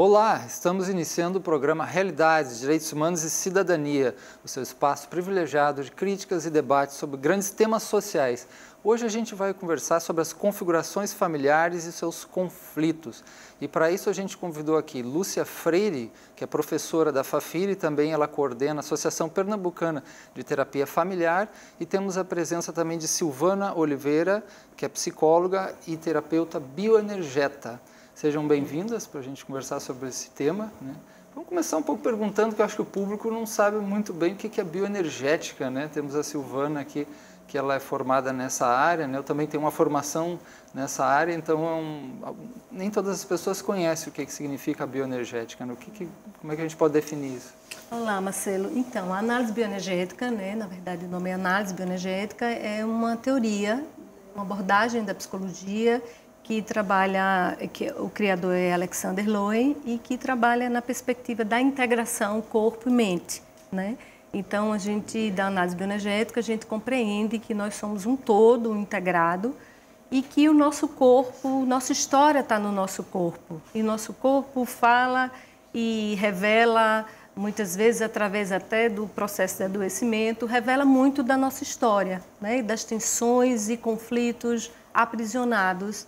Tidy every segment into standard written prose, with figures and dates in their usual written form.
Olá, estamos iniciando o programa Realidades, Direitos Humanos e Cidadania, o seu espaço privilegiado de críticas e debates sobre grandes temas sociais. Hoje a gente vai conversar sobre as configurações familiares e seus conflitos. E para isso a gente convidou aqui Lúcia Freire, que é professora da Fafiri e também ela coordena a Associação Pernambucana de Terapia Familiar. E temos a presença também de Silvana Oliveira, que é psicóloga e terapeuta bioenergeta. Sejam bem-vindas para a gente conversar sobre esse tema, né? Vamos começar um pouco perguntando, que eu acho que o público não sabe muito bem o que é bioenergética, né? Temos a Silvana aqui, que ela é formada nessa área, né? Eu também tenho uma formação nessa área, então nem todas as pessoas conhecem o que significa a bioenergética, né? Como é que a gente pode definir isso? Olá, Marcelo. Então, a análise bioenergética, né? Na verdade o nome é análise bioenergética, é uma teoria, uma abordagem da psicologia que trabalha, que o criador é Alexander Lowen e que trabalha na perspectiva da integração corpo e mente, né? Então, a gente, da análise bioenergética, a gente compreende que nós somos um todo, um integrado, e que o nosso corpo, nossa história está no nosso corpo. E nosso corpo fala e revela, muitas vezes através até do processo de adoecimento, revela muito da nossa história, né? Das tensões e conflitos aprisionados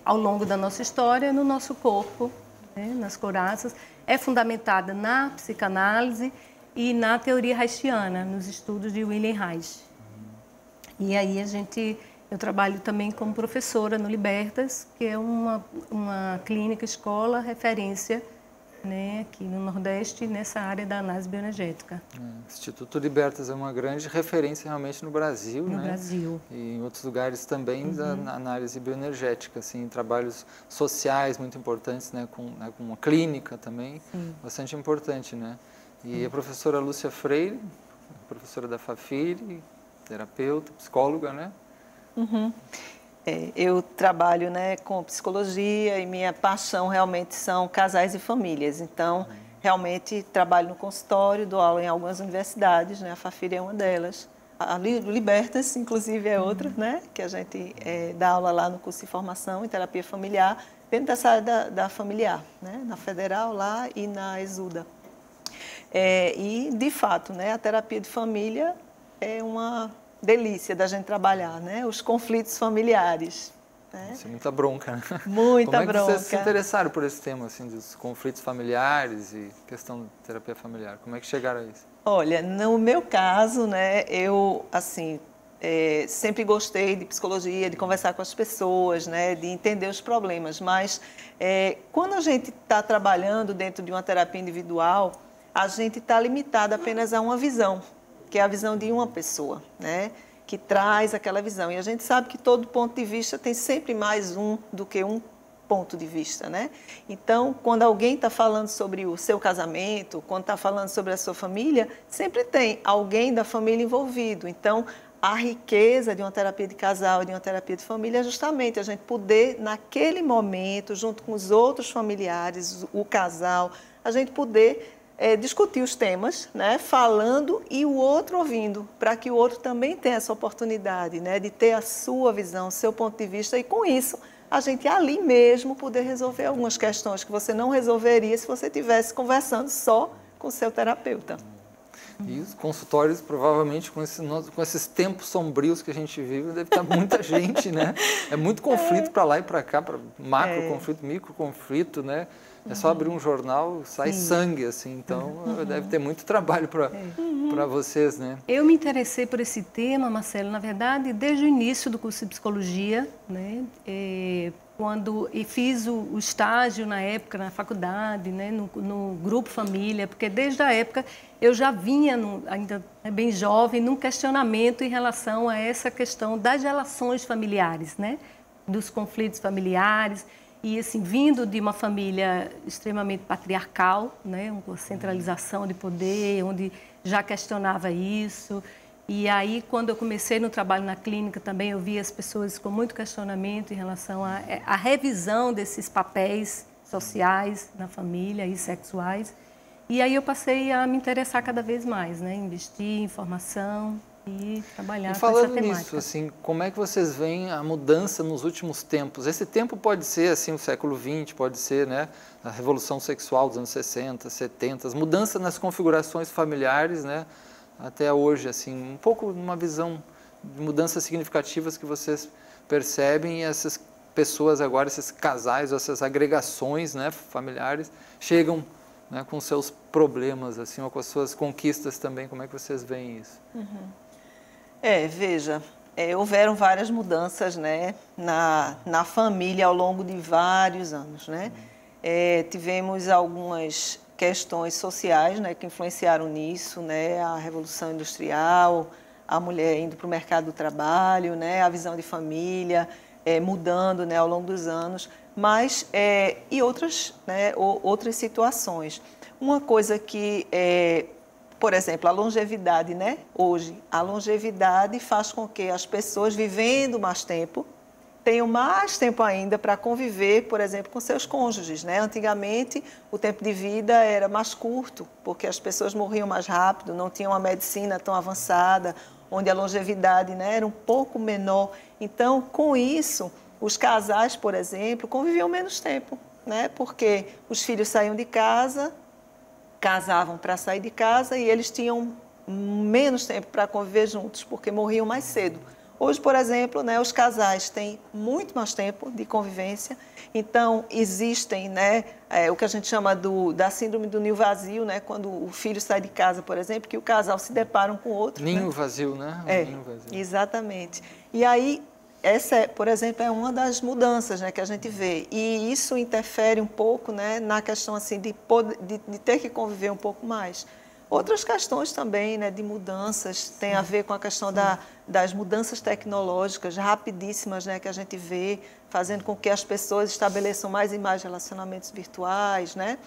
ao longo da nossa história no nosso corpo, né? Nas couraças. É fundamentada na psicanálise e na teoria reichiana, nos estudos de Wilhelm Reich. E aí eu trabalho também como professora no Libertas, que é uma clínica, escola, referência, né, aqui no Nordeste, nessa área da análise bioenergética. O Instituto Libertas é uma grande referência realmente no Brasil, no né? Brasil. E em outros lugares também da análise bioenergética, assim, trabalhos sociais muito importantes, né, com uma clínica também, bastante importante, né? E a professora Lúcia Freire, professora da Fafiri, terapeuta, psicóloga, né? Eu trabalho, né, com psicologia e minha paixão realmente são casais e famílias. Então, realmente trabalho no consultório, dou aula em algumas universidades, né? A Fafiri é uma delas. A Libertas, inclusive, é outra, né? Que a gente dá aula lá no curso de formação em terapia familiar, dentro dessa área da familiar, né? Na Federal lá e na Exuda. E, de fato, né, a terapia de família é uma delícia da gente trabalhar, né? Os conflitos familiares. Né? Isso é muita bronca, né? Muita bronca. Como é que vocês se interessaram por esse tema, assim, dos conflitos familiares e questão de terapia familiar? Como é que chegaram a isso? Olha, no meu caso, né, eu, assim, sempre gostei de psicologia, de conversar com as pessoas, né, de entender os problemas, mas quando a gente está trabalhando dentro de uma terapia individual, a gente está limitado apenas a uma visão, que é a visão de uma pessoa, né? Que traz aquela visão. E a gente sabe que todo ponto de vista tem sempre mais um do que um ponto de vista, né? Então, quando alguém está falando sobre o seu casamento, quando está falando sobre a sua família, sempre tem alguém da família envolvido. Então, a riqueza de uma terapia de casal e de uma terapia de família é justamente a gente poder, naquele momento, junto com os outros familiares, o casal, a gente poder discutir os temas, né, falando e o outro ouvindo, para que o outro também tenha essa oportunidade, né, de ter a sua visão, o seu ponto de vista, e com isso a gente ali mesmo poder resolver algumas questões que você não resolveria se você estivesse conversando só com o seu terapeuta. E os consultórios, provavelmente, com esses tempos sombrios que a gente vive, deve estar muita gente, né? É muito conflito para lá e para cá, macro conflito, micro conflito, né? É só abrir um jornal, sai sangue, assim. Então, deve ter muito trabalho para vocês, né? Eu me interessei por esse tema, Marcelo, na verdade, desde o início do curso de psicologia, né? Quando fiz o estágio na época, na faculdade, né? No grupo família, porque desde a época eu já vinha, ainda bem jovem, num questionamento em relação a essa questão das relações familiares, né? Dos conflitos familiares. E, assim, vindo de uma família extremamente patriarcal, né, uma centralização de poder, onde já questionava isso. E aí, quando eu comecei no trabalho na clínica, também eu vi as pessoas com muito questionamento em relação à revisão desses papéis sociais na família e sexuais. E aí eu passei a me interessar cada vez mais, né, investir em formação, e trabalhar E com essa falando temática. nisso, assim, como é que vocês veem a mudança nos últimos tempos? Esse tempo pode ser assim o século XX, pode ser, né, a revolução sexual dos anos 60, 70, as mudanças nas configurações familiares, né, até hoje, assim, um pouco uma visão de mudanças significativas que vocês percebem, e essas pessoas agora, esses casais, essas agregações, né, familiares, chegam, né, com seus problemas, assim, ou com as suas conquistas também. Como é que vocês veem isso? Veja, houveram várias mudanças, né, na família ao longo de vários anos, né? Tivemos algumas questões sociais, né, que influenciaram nisso, né, a Revolução Industrial, a mulher indo para o mercado do trabalho, né, a visão de família mudando, né, ao longo dos anos, mas e outras, né, outras situações. Uma coisa que por exemplo, a longevidade, né? Hoje, a longevidade faz com que as pessoas vivendo mais tempo tenham mais tempo ainda para conviver, por exemplo, com seus cônjuges, né? Antigamente, o tempo de vida era mais curto, porque as pessoas morriam mais rápido, não tinham uma medicina tão avançada, onde a longevidade, né, era um pouco menor. Então, com isso, os casais, por exemplo, conviviam menos tempo, né? Porque os filhos saíam de casa, casavam para sair de casa e eles tinham menos tempo para conviver juntos, porque morriam mais cedo. Hoje, por exemplo, né, os casais têm muito mais tempo de convivência, então existem, né, o que a gente chama da síndrome do ninho vazio, né, quando o filho sai de casa, por exemplo, que o casal se depara um com o outro. Ninho vazio, né? Ninho vazio. Exatamente. E aí, essa, por exemplo, é uma das mudanças, né, que a gente vê. E isso interfere um pouco, né, na questão assim, de ter que conviver um pouco mais. Outras questões também, né, de mudanças têm a ver com a questão das mudanças tecnológicas rapidíssimas, né, que a gente vê, fazendo com que as pessoas estabeleçam mais e mais relacionamentos virtuais, né,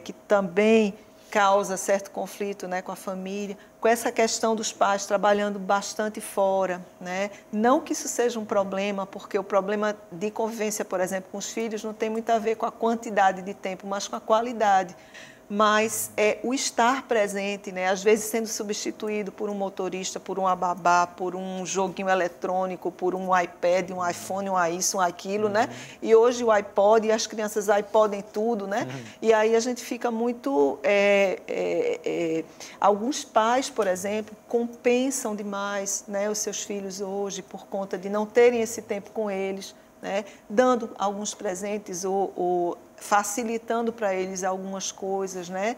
que também causa certo conflito, né, com a família, com essa questão dos pais trabalhando bastante fora, né? Não que isso seja um problema, porque o problema de convivência, por exemplo, com os filhos não tem muito a ver com a quantidade de tempo, mas com a qualidade. Mas o estar presente, né, às vezes sendo substituído por um motorista, por um babá, por um joguinho eletrônico, por um iPad, um iPhone, um isso, um aquilo, né? E hoje o iPod, e as crianças iPodem tudo, né? E aí a gente fica muito... alguns pais, por exemplo, compensam demais, né, os seus filhos hoje por conta de não terem esse tempo com eles, né, dando alguns presentes ou facilitando para eles algumas coisas, né,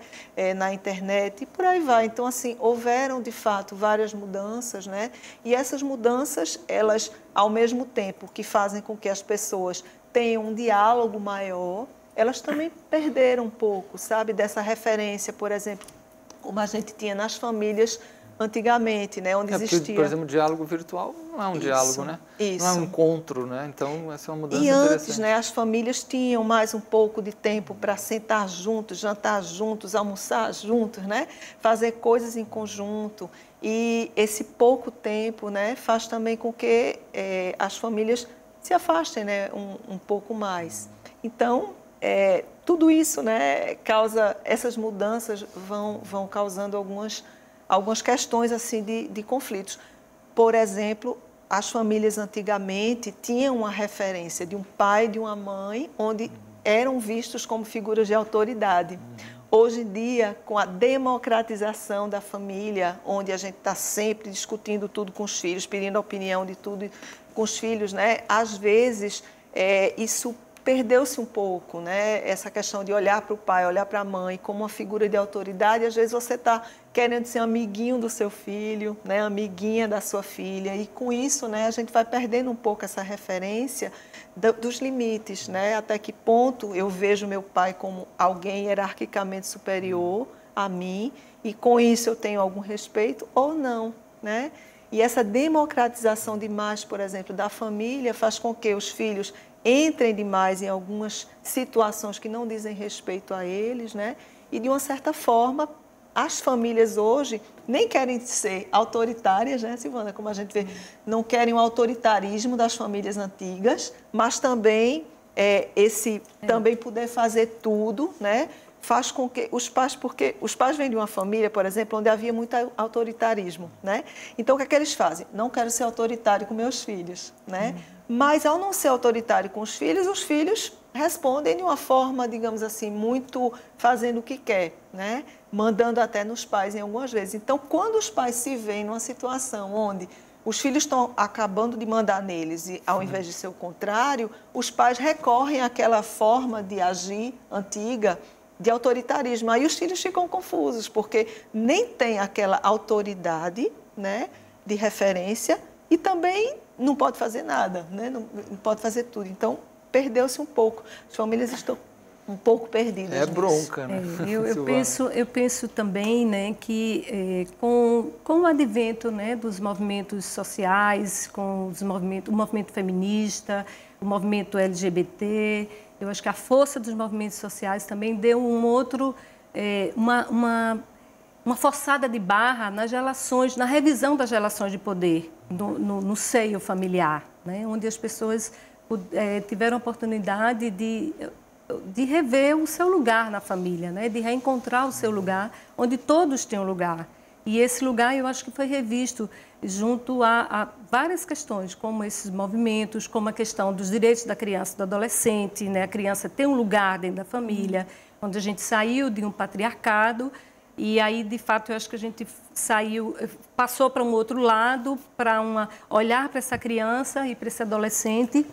na internet e por aí vai. Então, assim, houveram de fato várias mudanças, né, e essas mudanças, elas, ao mesmo tempo que fazem com que as pessoas tenham um diálogo maior, elas também perderam um pouco, sabe, dessa referência, por exemplo, como a gente tinha nas famílias antigamente, né, onde existia... Porque, por exemplo, o diálogo virtual não é um diálogo, né? Isso. Não é um encontro, né? Então, essa é uma mudança interessante. E antes, interessante. né, as famílias tinham mais um pouco de tempo para sentar juntos, jantar juntos, almoçar juntos, né? Fazer coisas em conjunto. E esse pouco tempo, né, faz também com que as famílias se afastem, né, um pouco mais. Então, tudo isso, né, causa... Essas mudanças vão causando algumas questões assim de conflitos. Por exemplo, as famílias antigamente tinham uma referência de um pai e de uma mãe, onde eram vistos como figuras de autoridade. Hoje em dia, com a democratização da família, onde a gente está sempre discutindo tudo com os filhos, pedindo a opinião de tudo com os filhos, né? Às vezes, isso perdeu-se um pouco, né? Essa questão de olhar para o pai, olhar para a mãe como uma figura de autoridade. Às vezes você está querendo ser amiguinho do seu filho, né? Amiguinha da sua filha. E com isso, né, a gente vai perdendo um pouco essa referência dos limites, né? Até que ponto eu vejo meu pai como alguém hierarquicamente superior a mim e com isso eu tenho algum respeito ou não, né? E essa democratização demais, por exemplo, da família faz com que os filhos entrem demais em algumas situações que não dizem respeito a eles, né? E, de uma certa forma, as famílias hoje nem querem ser autoritárias, né, Silvana? Como a gente vê, não querem o autoritarismo das famílias antigas, mas também também poder fazer tudo, né? faz com que porque os pais vêm de uma família, por exemplo, onde havia muito autoritarismo, né? Então, o que é que eles fazem? Não quero ser autoritário com meus filhos, né? Mas, ao não ser autoritário com os filhos respondem de uma forma, digamos assim, muito fazendo o que quer, né? Mandando até nos pais em algumas vezes. Então, quando os pais se veem numa situação onde os filhos estão acabando de mandar neles e, ao invés de ser o contrário, os pais recorrem àquela forma de agir antiga, de autoritarismo. Aí os filhos ficam confusos, porque nem tem aquela autoridade, né, de referência e também não pode fazer nada, né, não pode fazer tudo. Então, perdeu-se um pouco. As famílias estão um pouco perdidas. É bronca, né? Eu penso também, né, que com o advento, né, dos movimentos sociais, com o movimento feminista, o movimento LGBT, eu acho que a força dos movimentos sociais também deu uma forçada de barra nas relações, na revisão das relações de poder no seio familiar, né, onde as pessoas tiveram a oportunidade de rever o seu lugar na família, né? De reencontrar o seu lugar, onde todos têm um lugar. E esse lugar, eu acho que foi revisto junto a várias questões, como esses movimentos, como a questão dos direitos da criança e do adolescente, né? A criança ter um lugar dentro da família, onde a gente saiu de um patriarcado e aí, de fato, eu acho que a gente passou para um outro lado, para olhar para essa criança e para esse adolescente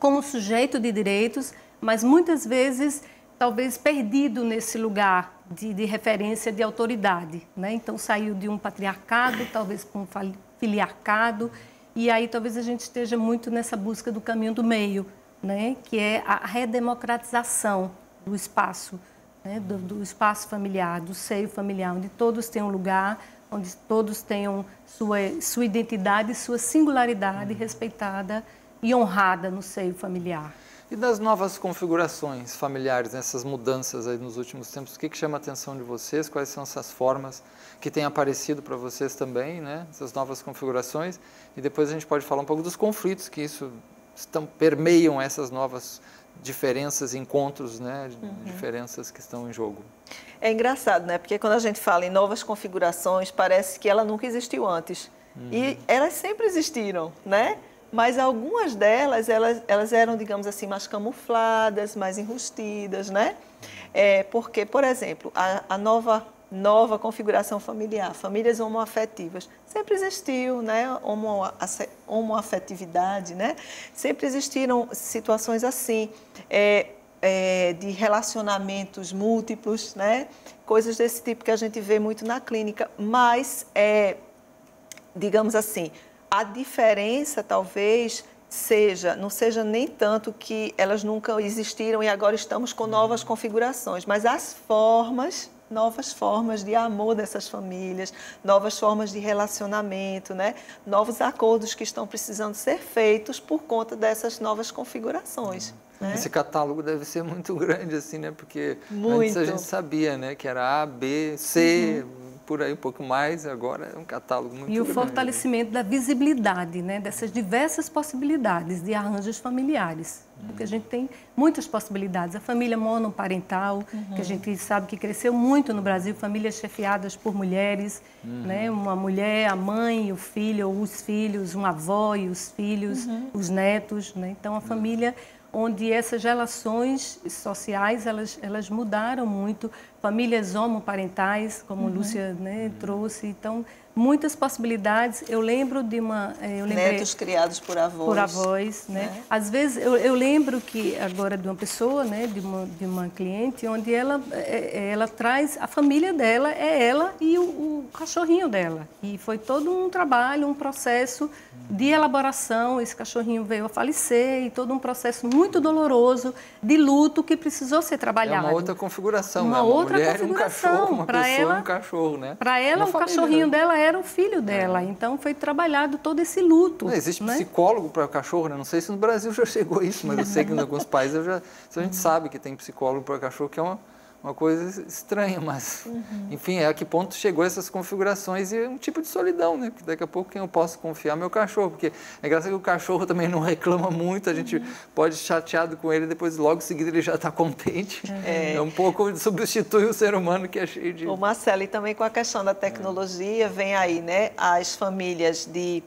como sujeito de direitos, mas muitas vezes, talvez, perdido nesse lugar de referência de autoridade, né? Então, saiu de um patriarcado, talvez para um filiarcado, e aí talvez a gente esteja muito nessa busca do caminho do meio, né? Que é a redemocratização do espaço, né? do espaço familiar, do seio familiar, onde todos têm um lugar, onde todos tenham sua identidade, sua singularidade respeitada e honrada no seio familiar. E das novas configurações familiares, essas mudanças aí nos últimos tempos, o que chama a atenção de vocês? Quais são essas formas que têm aparecido para vocês também, né? Essas novas configurações? E depois a gente pode falar um pouco dos conflitos que permeiam essas novas diferenças, encontros, né? Diferenças que estão em jogo. É engraçado, né? Porque quando a gente fala em novas configurações, parece que ela nunca existiu antes. E elas sempre existiram, né? Mas algumas delas, elas eram, digamos assim, mais camufladas, mais enrustidas, né? Porque, por exemplo, a nova configuração familiar, famílias homoafetivas, sempre existiu, né? Homoafetividade, né? Sempre existiram situações assim, de relacionamentos múltiplos, né? Coisas desse tipo que a gente vê muito na clínica, mas, digamos assim, a diferença, talvez, não seja nem tanto que elas nunca existiram e agora estamos com novas configurações, mas novas formas de amor dessas famílias, novas formas de relacionamento, né? Novos acordos que estão precisando ser feitos por conta dessas novas configurações. Né? Esse catálogo deve ser muito grande, assim, né? Porque antes a gente sabia, né? Que era A, B, C... por aí um pouco mais, agora é um catálogo muito grande. E o fortalecimento da visibilidade, né, dessas diversas possibilidades de arranjos familiares. Porque a gente tem muitas possibilidades. A família monoparental, que a gente sabe que cresceu muito no Brasil, famílias chefiadas por mulheres, né, uma mulher, a mãe, o filho ou os filhos, uma avó e os filhos, os netos. Né? Então, a família onde essas relações sociais, elas mudaram muito. Famílias homoparentais, como a Lúcia, né, trouxe. Então, muitas possibilidades. Eu lembro de netos criados por avós. Por avós, né? Às vezes, eu lembro que agora de uma pessoa, né, de uma cliente, onde ela traz, a família dela é ela e o cachorrinho dela. E foi todo um trabalho, um processo de elaboração. Esse cachorrinho veio a falecer e todo um processo muito doloroso de luto que precisou ser trabalhado. É uma outra configuração, uma outra mulher, um cachorro, uma pessoa e um cachorro, né? Para ela, o cachorrinho dela era o filho dela. Então, foi trabalhado todo esse luto. Não, existe psicólogo para cachorro, né? Não sei se no Brasil já chegou isso, mas eu sei que em alguns países a gente sabe que tem psicólogo para cachorro, que é uma coisa estranha, mas, enfim, a que ponto chegou essas configurações e é um tipo de solidão, né? Porque daqui a pouco quem eu posso confiar é meu cachorro, porque é engraçado que o cachorro também não reclama muito, a gente pode ir chateado com ele, depois logo em seguida ele já está contente. É um pouco substitui o ser humano que é cheio de... Ô Marcelo, e também com a questão da tecnologia, vem aí, né, as famílias de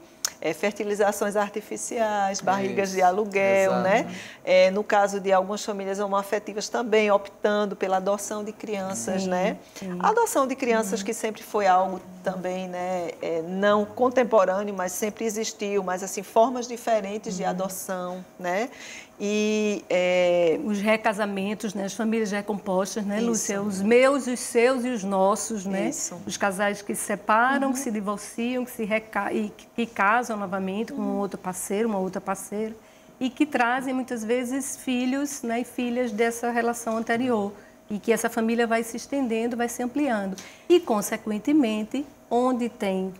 fertilizações artificiais, barrigas de aluguel, exato, né? No caso de algumas famílias homoafetivas também optando pela adoção de crianças, né? Sim. A adoção de crianças que sempre foi algo também, né, não contemporâneo, mas sempre existiu, mas assim, formas diferentes de adoção, né? E os recasamentos, né? As famílias recompostas, né, Isso. Lúcia? Os meus, os seus e os nossos, né? Isso. Os casais que se separam, que se divorciam, que casam novamente com um outro parceiro, uma outra parceira, e que trazem muitas vezes filhos, né, e filhas dessa relação anterior, e que essa família vai se estendendo, vai se ampliando. E, consequentemente, onde tem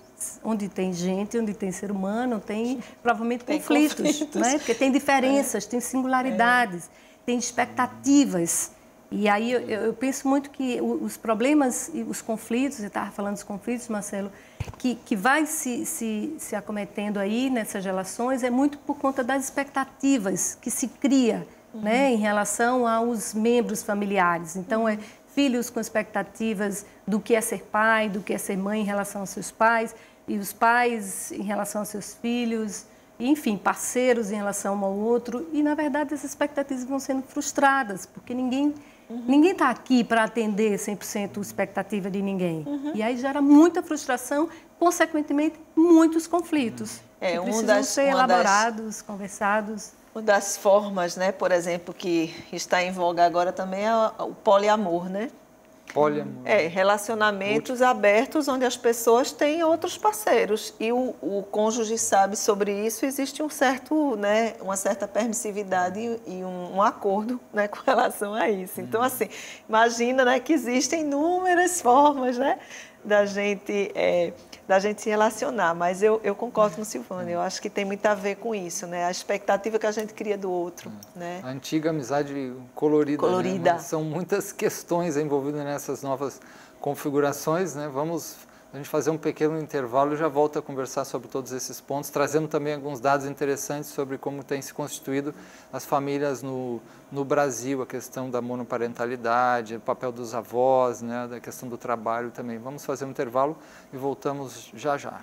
gente, onde tem ser humano, tem provavelmente conflitos, né? Porque tem diferenças, tem singularidades, tem expectativas. E aí eu penso muito que os problemas e os conflitos, você estava falando dos conflitos, Marcelo, que vai se acometendo aí nessas relações é muito por conta das expectativas que se cria, né, em relação aos membros familiares. Então, filhos com expectativas do que é ser pai, do que é ser mãe em relação aos seus pais, e os pais em relação aos seus filhos, enfim, parceiros em relação um ao outro. E, na verdade, essas expectativas vão sendo frustradas, porque ninguém está aqui para atender 100% a expectativa de ninguém. E aí gera muita frustração, consequentemente, muitos conflitos. Que precisam ser elaborados, conversados. Uma das formas, né, por exemplo, que está em voga agora também é o poliamor, né? Poliamor. Relacionamentos abertos onde as pessoas têm outros parceiros e o cônjuge sabe sobre isso, existe um certo, né, uma certa permissividade e um acordo, né, com relação a isso. Então, assim, imagina, né, que existem inúmeras formas, né, da gente se relacionar, mas eu concordo com o Silvano, eu acho que tem muito a ver com isso, né? A expectativa que a gente cria do outro, né? A antiga amizade colorida. Né? São muitas questões envolvidas nessas novas configurações, né? Vamos a gente fazer um pequeno intervalo e já volto a conversar sobre todos esses pontos, trazendo também alguns dados interessantes sobre como tem se constituído as famílias no Brasil, a questão da monoparentalidade, o papel dos avós, né, da questão do trabalho também. Vamos fazer um intervalo e voltamos já já.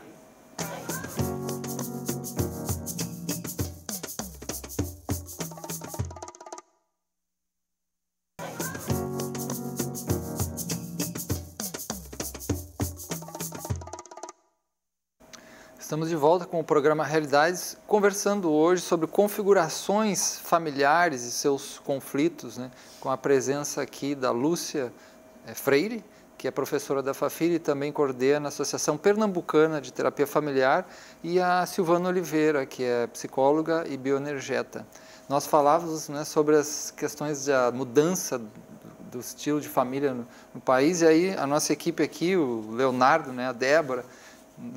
Estamos de volta com o programa Realidades, conversando hoje sobre configurações familiares e seus conflitos, né, com a presença aqui da Lúcia Freire, que é professora da Fafiri e também coordena a Associação Pernambucana de Terapia Familiar, e a Silvana Oliveira, que é psicóloga e bioenergeta. Nós falávamos, né, sobre as questões da mudança do estilo de família no país, e aí a nossa equipe aqui, o Leonardo, né, a Débora,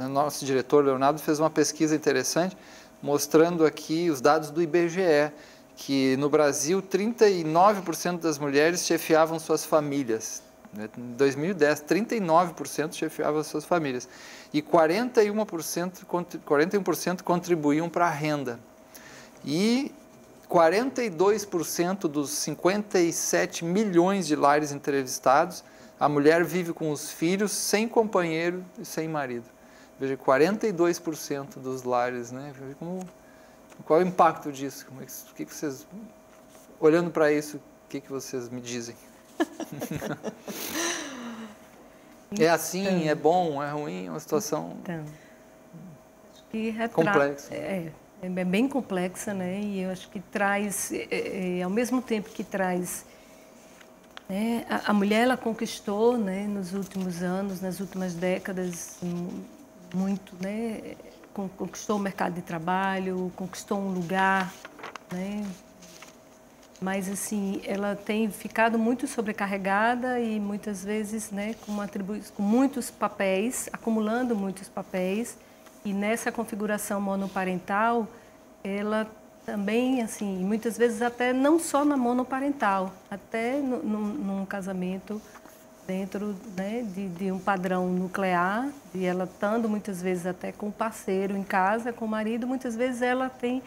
nosso diretor Leonardo fez uma pesquisa interessante mostrando aqui os dados do IBGE, que no Brasil 39% das mulheres chefiavam suas famílias. Em 2010, 39% chefiavam suas famílias e 41% contribuíam para a renda. E 42% dos 57 milhões de lares entrevistados, a mulher vive com os filhos sem companheiro e sem marido. Veja, 42% dos lares, né? Qual é o impacto disso? O que vocês, olhando para isso, o que vocês me dizem? É assim, é bom, é ruim, é uma situação complexa. É bem complexa, né? E eu acho que traz, ao mesmo tempo que traz, né, a mulher ela conquistou, né, nos últimos anos, nas últimas décadas, muito, né? Conquistou o mercado de trabalho, conquistou um lugar, né? Mas, assim, ela tem ficado muito sobrecarregada e muitas vezes, né, com muitos papéis, acumulando muitos papéis. E nessa configuração monoparental, ela também, assim, muitas vezes até não só na monoparental, até num casamento dentro, né, de um padrão nuclear, e ela estando muitas vezes até com o parceiro em casa, com o marido, muitas vezes ela tem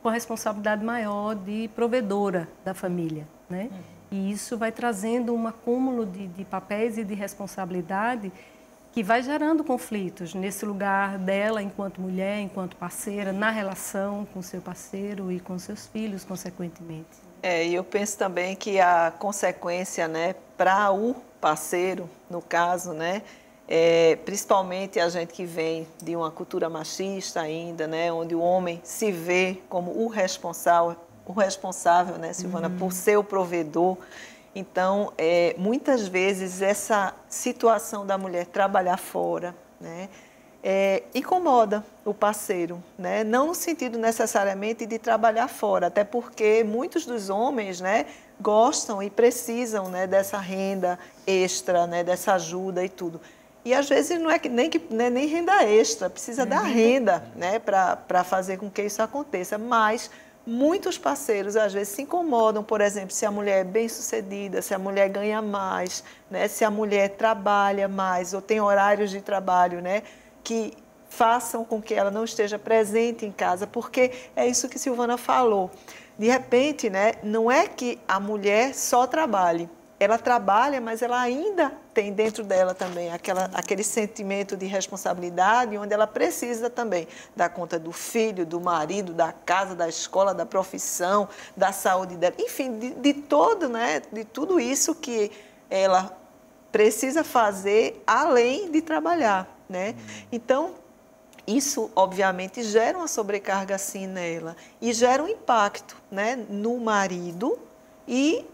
com a responsabilidade maior de provedora da família, né? E isso vai trazendo um acúmulo de papéis e de responsabilidade que vai gerando conflitos nesse lugar dela enquanto mulher, enquanto parceira, na relação com seu parceiro e com seus filhos, consequentemente. E eu penso também que a consequência, né, para o parceiro, no caso, né, principalmente a gente que vem de uma cultura machista ainda, né, onde o homem se vê como o responsável, né, Silvana, por ser o provedor. Então, muitas vezes, essa situação da mulher trabalhar fora, né, incomoda o parceiro, né? Não no sentido necessariamente de trabalhar fora, até porque muitos dos homens, né, gostam e precisam, né, dessa renda extra, né, dessa ajuda e tudo. E às vezes não é nem renda extra, precisa da renda, né, para fazer com que isso aconteça, mas muitos parceiros, às vezes, se incomodam, por exemplo, se a mulher é bem-sucedida, se a mulher ganha mais, né, se a mulher trabalha mais ou tem horários de trabalho, né, que façam com que ela não esteja presente em casa, porque é isso que Silvana falou. De repente, né, não é que a mulher só trabalhe, ela trabalha, mas ela ainda tem dentro dela também aquele sentimento de responsabilidade, onde ela precisa também dar conta do filho, do marido, da casa, da escola, da profissão, da saúde dela, enfim, de todo, né, de tudo isso que ela precisa fazer além de trabalhar, né? Então, isso, obviamente, gera uma sobrecarga assim nela e gera um impacto, né, no marido e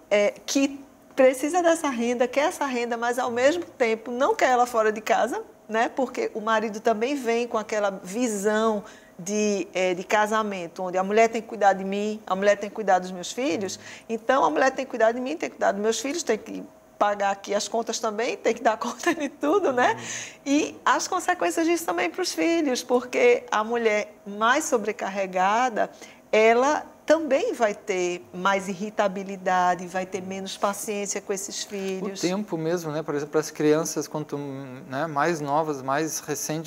que precisa dessa renda, quer essa renda, mas ao mesmo tempo não quer ela fora de casa, né? Porque o marido também vem com aquela visão de casamento, onde a mulher tem que cuidar de mim, a mulher tem que cuidar dos meus filhos, então a mulher tem que cuidar de mim, tem que cuidar dos meus filhos, tem que pagar aqui as contas também, tem que dar conta de tudo, né? E as consequências disso também para os filhos, porque a mulher mais sobrecarregada, ela também vai ter mais irritabilidade, vai ter menos paciência com esses filhos. O tempo mesmo, né? Por exemplo, para as crianças, quanto, né, mais novas, mais recém,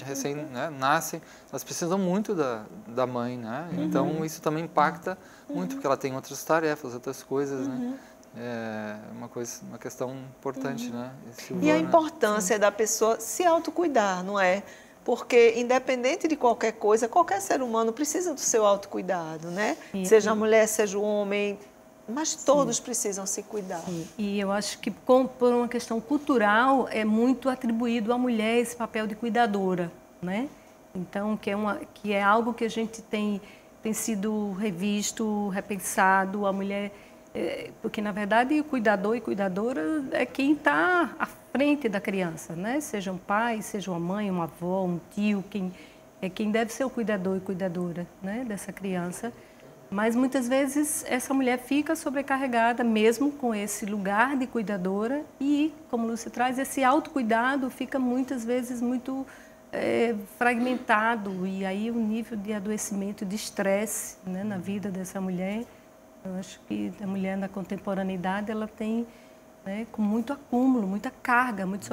né, nascem, elas precisam muito da mãe, né? Então, isso também impacta muito, porque ela tem outras tarefas, outras coisas, né? É uma questão importante, né? E a importância da pessoa se autocuidar, não é? Porque, independente de qualquer coisa, qualquer ser humano precisa do seu autocuidado, né? Seja a mulher, seja o homem, mas todos precisam se cuidar. E eu acho que, por uma questão cultural, é muito atribuído à mulher esse papel de cuidadora, né? Então, que é algo que a gente tem sido revisto, repensado, a mulher... porque, na verdade, o cuidador e cuidadora é quem está à frente da criança, né? Seja um pai, seja uma mãe, uma avó, um tio, quem deve ser o cuidador e cuidadora, né, dessa criança. Mas, muitas vezes, essa mulher fica sobrecarregada, mesmo com esse lugar de cuidadora e, como Lúcia traz, esse autocuidado fica, muitas vezes, muito fragmentado. E aí o nível de adoecimento, de estresse, né, na vida dessa mulher... Eu acho que a mulher na contemporaneidade ela tem, né, com muito acúmulo, muita carga, muito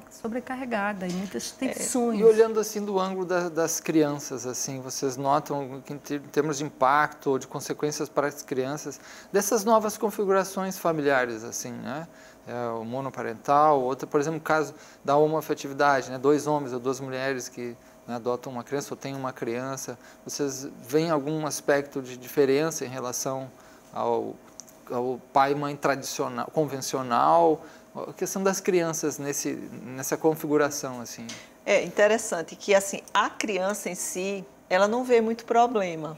sobrecarregada e muitas tensões. E olhando assim do ângulo das crianças, assim, vocês notam que em termos de impacto ou de consequências para as crianças dessas novas configurações familiares, assim, né? O monoparental, outra, por exemplo, o caso da homoafetividade, né? 2 homens ou 2 mulheres que, né, adotam uma criança ou têm uma criança. Vocês veem algum aspecto de diferença em relação ao pai e mãe tradicional, convencional, a questão das crianças nessa configuração, assim? É interessante que, assim, a criança em si, ela não vê muito problema,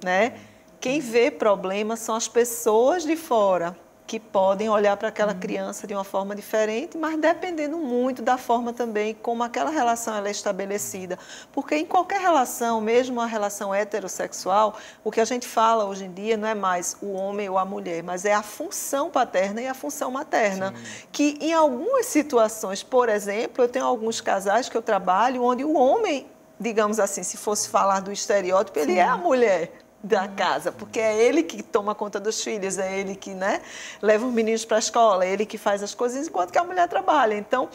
né? Quem vê problema são as pessoas de fora, que podem olhar para aquela criança de uma forma diferente, mas dependendo muito da forma também como aquela relação ela é estabelecida. Porque em qualquer relação, mesmo a relação heterossexual, o que a gente fala hoje em dia não é mais o homem ou a mulher, mas é a função paterna e a função materna. Sim. Que em algumas situações, por exemplo, eu tenho alguns casais que eu trabalho onde o homem, digamos assim, se fosse falar do estereótipo, ele é a mulher. da casa, porque é ele que toma conta dos filhos, é ele que, né, leva os meninos para a escola, é ele que faz as coisas enquanto que a mulher trabalha. Então,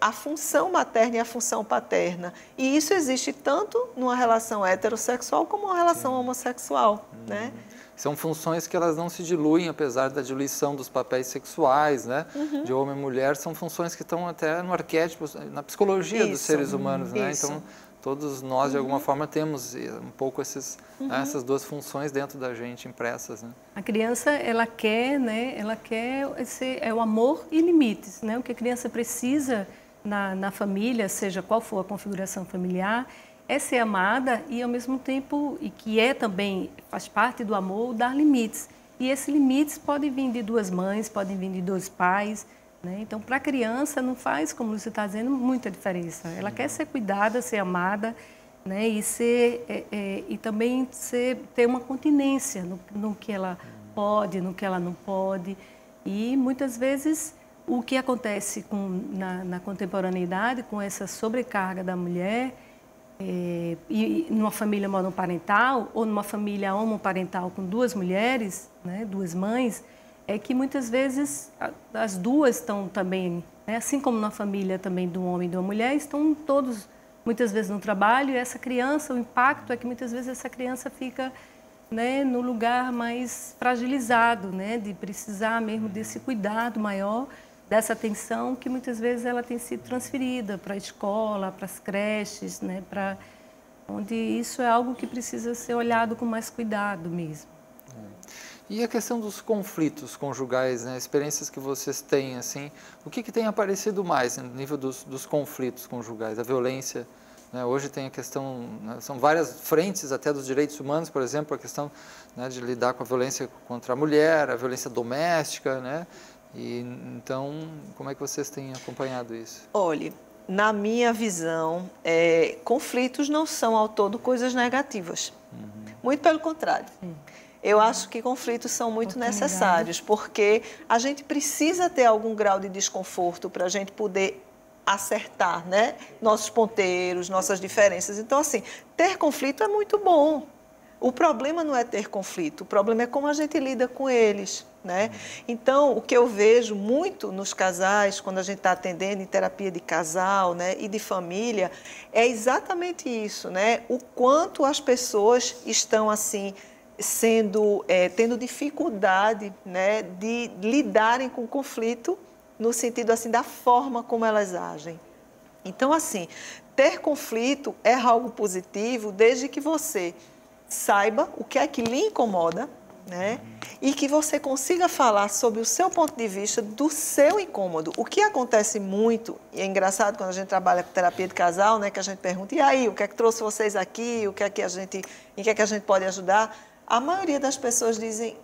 a função materna e a função paterna. E isso existe tanto numa relação heterossexual como numa relação homossexual, né? São funções que elas não se diluem, apesar da diluição dos papéis sexuais, né? De homem e mulher, são funções que estão até no arquétipo, na psicologia dos seres humanos, né? Então, todos nós, de alguma forma, temos um pouco essas duas funções dentro da gente impressas, né? A criança, ela quer, né? Ela quer o amor e limites, né? O que a criança precisa na família, seja qual for a configuração familiar, é ser amada e, ao mesmo tempo, e que também faz parte do amor, dar limites. E esses limites podem vir de duas mães, podem vir de dois pais, né? Então, para a criança, não faz, como você está dizendo, muita diferença. Ela quer ser cuidada, ser amada, né? E também ter uma continência no que ela pode, no que ela não pode. E, muitas vezes, o que acontece na contemporaneidade, com essa sobrecarga da mulher, e numa família monoparental ou numa família homoparental com duas mulheres, né, duas mães, é que muitas vezes as duas estão também, né, assim como na família também de um homem e de uma mulher, estão todos muitas vezes no trabalho, e essa criança, o impacto é que muitas vezes essa criança fica, né, no lugar mais fragilizado, né, de precisar mesmo desse cuidado maior, dessa atenção que muitas vezes ela tem sido transferida para a escola, para as creches, né, onde isso é algo que precisa ser olhado com mais cuidado mesmo. E a questão dos conflitos conjugais, né, experiências que vocês têm, assim, o que tem aparecido mais no nível dos conflitos conjugais, a violência, né? Hoje tem a questão, né, são várias frentes até dos direitos humanos, por exemplo, a questão, né, de lidar com a violência contra a mulher, a violência doméstica, né? E, então, como é que vocês têm acompanhado isso? Olhe, na minha visão, conflitos não são ao todo coisas negativas. Muito pelo contrário. Eu acho que conflitos são muito necessários, porque a gente precisa ter algum grau de desconforto para a gente poder acertar, né, nossos ponteiros, nossas diferenças. Então, assim, ter conflito é muito bom. O problema não é ter conflito, o problema é como a gente lida com eles, né? Então, o que eu vejo muito nos casais, quando a gente está atendendo em terapia de casal, né, e de família, é exatamente isso, né? O quanto as pessoas estão, assim, tendo dificuldade, né, de lidarem com o conflito no sentido, assim, da forma como elas agem. Então, assim, ter conflito é algo positivo desde que você saiba o que é que lhe incomoda, né? E que você consiga falar sobre o seu ponto de vista do seu incômodo. O que acontece muito, e é engraçado quando a gente trabalha com terapia de casal, né, que a gente pergunta, e aí, o que é que trouxe vocês aqui, em que é que a gente pode ajudar? A maioria das pessoas dizem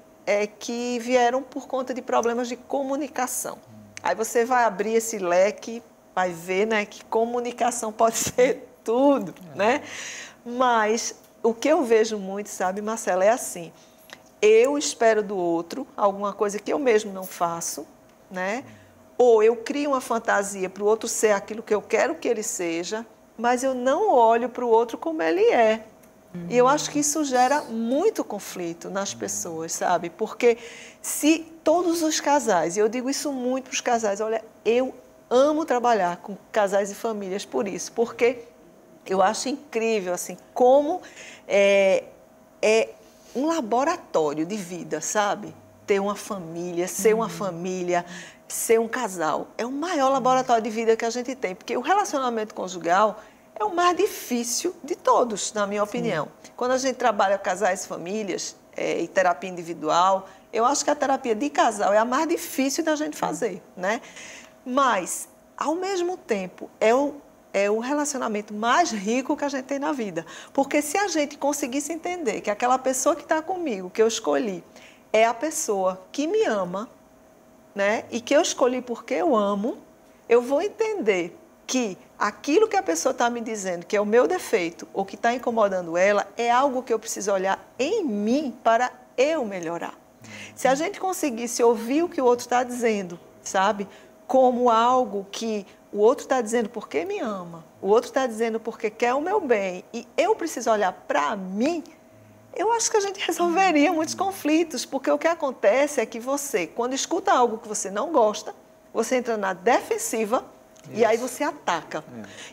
que vieram por conta de problemas de comunicação. Aí você vai abrir esse leque, vai ver, né, que comunicação pode ser tudo, né? Mas o que eu vejo muito, sabe, Marcela, é assim, eu espero do outro alguma coisa que eu mesmo não faço, né? Ou eu crio uma fantasia para o outro ser aquilo que eu quero que ele seja, mas eu não olho para o outro como ele é. E eu acho que isso gera muito conflito nas pessoas, sabe? Porque se todos os casais, e eu digo isso muito para os casais, olha, eu amo trabalhar com casais e famílias por isso, porque eu acho incrível, assim, como é um laboratório de vida, sabe? Ter uma família, ser uma família, ser um casal. É o maior laboratório de vida que a gente tem, porque o relacionamento conjugal é o mais difícil de todos, na minha opinião. Quando a gente trabalha com casais e famílias e terapia individual, eu acho que a terapia de casal é a mais difícil da gente fazer, né? Mas, ao mesmo tempo, é o relacionamento mais rico que a gente tem na vida. Porque se a gente conseguisse entender que aquela pessoa que está comigo, que eu escolhi, é a pessoa que me ama, né? E que eu escolhi porque eu amo, eu vou entender que aquilo que a pessoa está me dizendo, que é o meu defeito, ou que está incomodando ela, é algo que eu preciso olhar em mim para eu melhorar. Se a gente conseguisse ouvir o que o outro está dizendo, sabe? Como algo que o outro está dizendo porque me ama, o outro está dizendo porque quer o meu bem, e eu preciso olhar para mim, eu acho que a gente resolveria muitos conflitos, porque o que acontece é que você, quando escuta algo que você não gosta, você entra na defensiva e aí você ataca.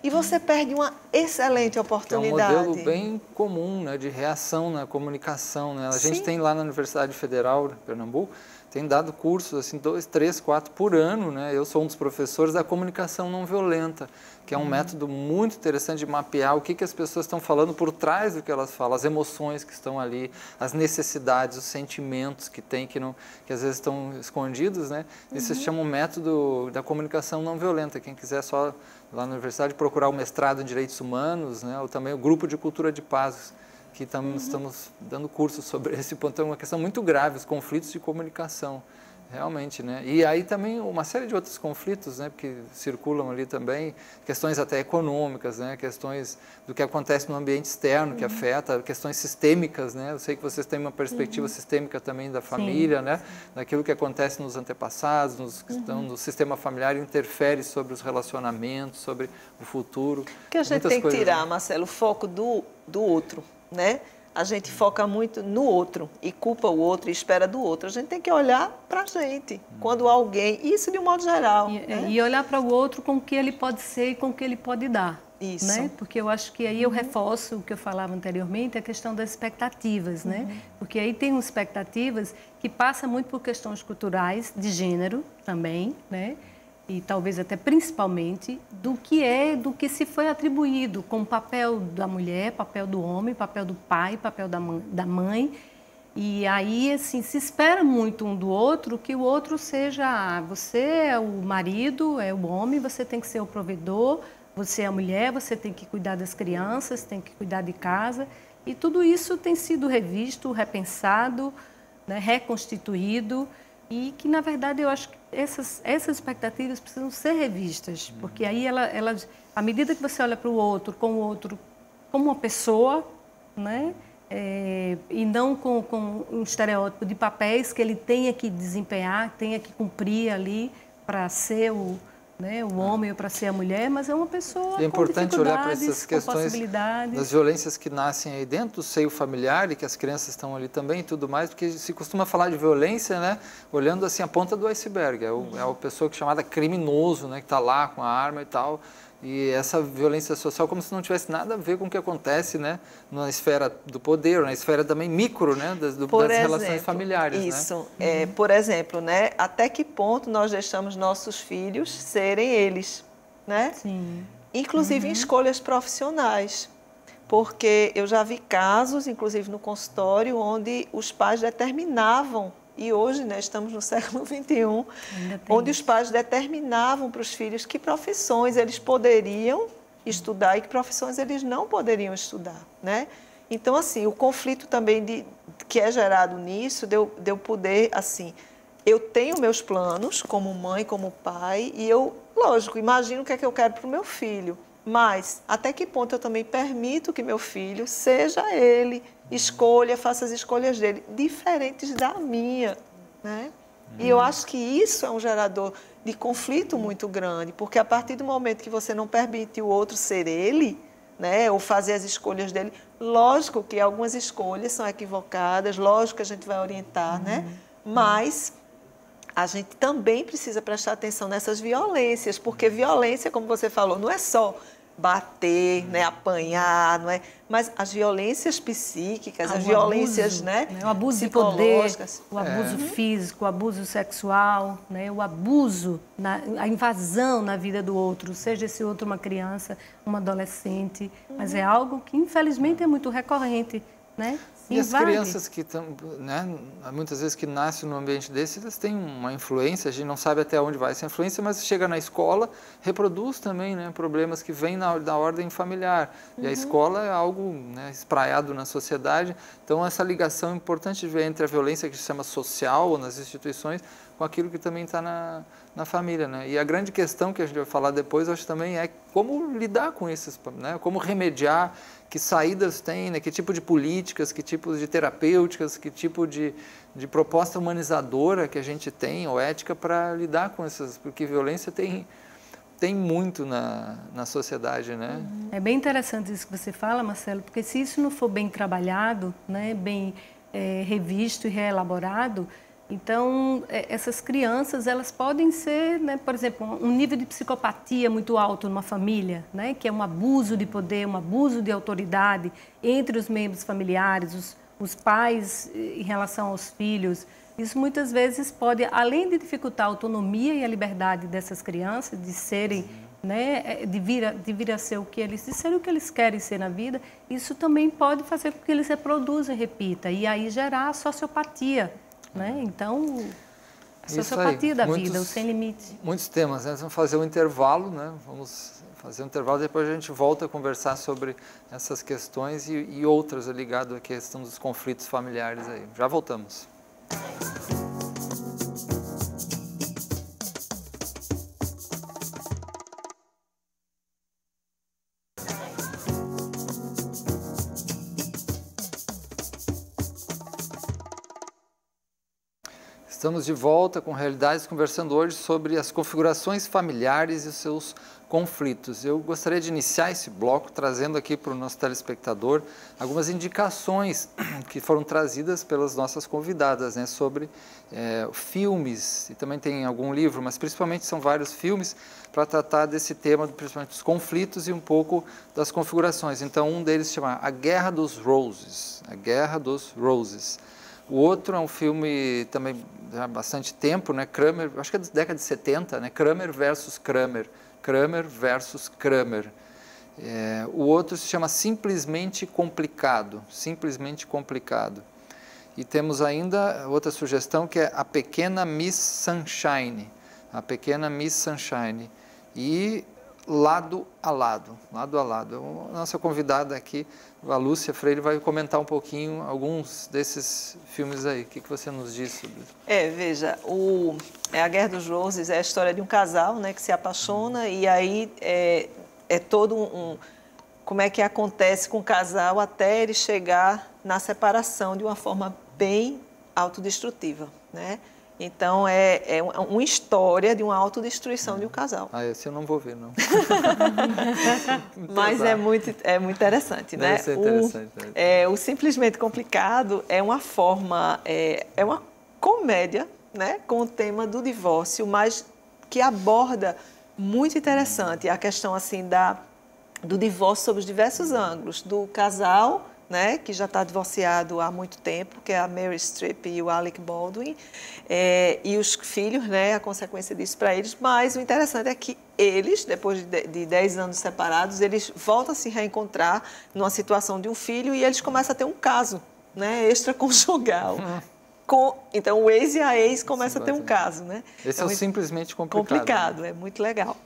E você perde uma excelente oportunidade. É um modelo bem comum, né, de reação na comunicação. Né? A gente tem lá na Universidade Federal de Pernambuco, tem dado cursos, assim, 2, 3, 4 por ano, né? Eu sou um dos professores da comunicação não violenta, que é um método muito interessante de mapear o que as pessoas estão falando por trás do que elas falam, as emoções que estão ali, as necessidades, os sentimentos que tem, que às vezes estão escondidos, né? Isso se chama o método da comunicação não violenta. Quem quiser só lá na universidade procurar o mestrado em Direitos Humanos, né? Ou também o Grupo de Cultura de Paz, que estamos dando cursos sobre esse ponto. É uma questão muito grave, os conflitos de comunicação, realmente, né? E aí também uma série de outros conflitos, né, que circulam ali também, questões até econômicas, né, questões do que acontece no ambiente externo que afeta, questões sistêmicas, né? Eu sei que vocês têm uma perspectiva sistêmica também da família, né, daquilo que acontece nos antepassados, no sistema familiar, interfere sobre os relacionamentos, sobre o futuro. O que a gente tem que tirar, Marcelo, o foco do outro, né? A gente foca muito no outro e culpa o outro e espera do outro. A gente tem que olhar para a gente, quando alguém, isso de um modo geral. E olhar para o outro com o que ele pode ser e com o que ele pode dar. Isso. Né? Porque eu acho que aí eu reforço o que eu falava anteriormente, a questão das expectativas, né? Porque aí tem expectativas que passam muito por questões culturais, de gênero também, né? E talvez até principalmente do que se foi atribuído como papel da mulher, papel do homem, papel do pai, papel da mãe. E aí, assim, se espera muito um do outro que o outro seja, você é o marido, é o homem, você tem que ser o provedor, você é a mulher, você tem que cuidar das crianças, tem que cuidar de casa. E tudo isso tem sido revisto, repensado, né, reconstituído. E que, na verdade, eu acho que essas expectativas precisam ser revistas, porque aí à medida que você olha para o outro como uma pessoa, né? E não com um estereótipo de papéis que ele tenha que desempenhar, tenha que cumprir ali para ser o homem ou para ser a mulher, mas é uma pessoa é importante com olhar para essas questões possibilidades. Das violências que nascem aí dentro do seio familiar e que as crianças estão ali também e tudo mais, porque se costuma falar de violência, né, olhando assim a ponta do iceberg, é a pessoa que é chamada criminoso, né, que está lá com a arma e tal. E essa violência social como se não tivesse nada a ver com o que acontece, né, na esfera do poder, na esfera também micro, né, das relações familiares. Isso. Né? Por exemplo, né, até que ponto nós deixamos nossos filhos serem eles, né? Sim. Inclusive em escolhas profissionais. Porque eu já vi casos, inclusive no consultório, onde os pais determinavam. E hoje, né, estamos no século XXI, onde os pais determinavam para os filhos que profissões eles poderiam estudar e que profissões eles não poderiam estudar, né? Então, assim, o conflito também que é gerado nisso, de eu poder, assim, eu tenho meus planos como mãe, como pai, e eu, lógico, imagino o que é que eu quero para o meu filho, mas até que ponto eu também permito que meu filho seja ele, faça as escolhas dele, diferentes da minha, né? E eu acho que isso é um gerador de conflito muito grande, porque a partir do momento que você não permite o outro ser ele, né, ou fazer as escolhas dele, lógico que algumas escolhas são equivocadas, lógico que a gente vai orientar, né? Mas a gente também precisa prestar atenção nessas violências, porque violência, como você falou, não é só bater, né, apanhar, não é? Mas as violências psíquicas, as violências, abuso, né, o abuso de poder, o abuso físico, o abuso sexual, né, o abuso, a invasão na vida do outro, seja esse outro uma criança, uma adolescente, mas é algo que infelizmente é muito recorrente, né? E as crianças que estão, né, muitas vezes que nascem num ambiente desse, elas têm uma influência, a gente não sabe até onde vai essa influência, mas chega na escola, reproduz também, né, problemas que vêm da ordem familiar. E a escola é algo, né, espraiado na sociedade, então essa ligação é importante de ver entre a violência que se chama social ou nas instituições, com aquilo que também está na família, né? E a grande questão que a gente vai falar depois, acho também é como lidar com esses, né? Como remediar, que saídas tem, né? Que tipo de políticas, que tipos de terapêuticas, que tipo de proposta humanizadora que a gente tem, ou ética, para lidar com essas, porque violência tem tem muito na sociedade, né? É bem interessante isso que você fala, Marcelo, porque se isso não for bem trabalhado, né, bem revisto e reelaborado, então essas crianças elas podem ser, né, por exemplo, um nível de psicopatia muito alto numa família, né, que é um abuso de poder, um abuso de autoridade entre os membros familiares, os pais em relação aos filhos. Isso muitas vezes pode, além de dificultar a autonomia e a liberdade dessas crianças, de serem, né, de vir a ser o que eles, de ser o que eles querem ser na vida, isso também pode fazer com que eles reproduzam e repitam, e aí gerar a sociopatia, né? Então, a sociopatia da vida, o sem limite. Muitos temas, né? Vamos fazer um intervalo, né? Vamos fazer um intervalo, depois a gente volta a conversar sobre essas questões e outras ligadas à questão dos conflitos familiares aí. Já voltamos. Estamos de volta com Realidades, conversando hoje sobre as configurações familiares e os seus conflitos. Eu gostaria de iniciar esse bloco trazendo aqui para o nosso telespectador algumas indicações que foram trazidas pelas nossas convidadas, né, sobre filmes, e também tem algum livro, mas principalmente são vários filmes para tratar desse tema, principalmente dos conflitos e um pouco das configurações. Então, um deles se chama A Guerra dos Roses, A Guerra dos Roses. O outro é um filme também há bastante tempo, né? Kramer, acho que é da década de 70, né? Kramer versus Kramer. Kramer versus Kramer. O outro se chama Simplesmente Complicado. Simplesmente Complicado. E temos ainda outra sugestão que é A Pequena Miss Sunshine. A Pequena Miss Sunshine. E Lado a Lado. Lado a Lado. A nossa convidada aqui, a Lúcia Freire, vai comentar um pouquinho alguns desses filmes aí. O que você nos diz sobre isso? Veja, A Guerra dos Roses é a história de um casal, né, que se apaixona e aí é todo como é que acontece com o casal até ele chegar na separação de uma forma bem autodestrutiva, né? Então, é uma história de uma autodestruição de um casal. Esse eu não vou ver, não. Mas é muito interessante, né? Deve ser interessante. O Simplesmente Complicado é uma forma, é uma comédia, né, com o tema do divórcio, mas que aborda muito interessante a questão assim do divórcio sob os diversos ângulos, do casal, né, que já está divorciado há muito tempo, que é a Meryl Streep e o Alec Baldwin, e os filhos, né, a consequência disso para eles. Mas o interessante é que eles, depois de 10 anos separados, eles voltam a se reencontrar numa situação de um filho e eles começam a ter um caso, né, extraconjugal. Então, o ex e a ex começam a ter um caso, né? Esse é o Simplesmente Complicado. É muito legal.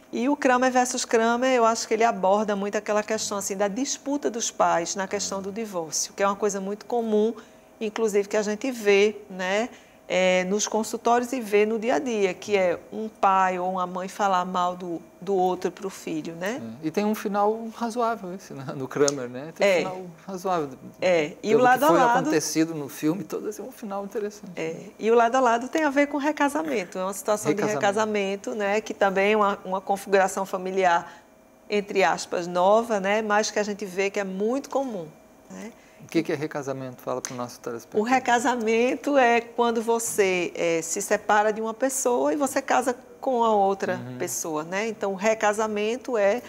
E o Kramer versus Kramer, eu acho que ele aborda muito aquela questão assim, da disputa dos pais na questão do divórcio, que é uma coisa muito comum, inclusive que a gente vê, né, nos consultórios e vê no dia a dia, que é um pai ou uma mãe falar mal do outro para o filho, né? E tem um final razoável esse, né? No Kramer, né? Tem um final razoável. E o lado a lado... foi acontecido no filme, todo esse é um final interessante. E o lado a lado tem a ver com recasamento, é uma situação de recasamento, né? Que também é uma configuração familiar, entre aspas, nova, né? Mas que a gente vê que é muito comum, né? O que é recasamento? Fala para o nosso telespectador. O recasamento é quando você se separa de uma pessoa e você casa com a outra pessoa, né? Então, o recasamento é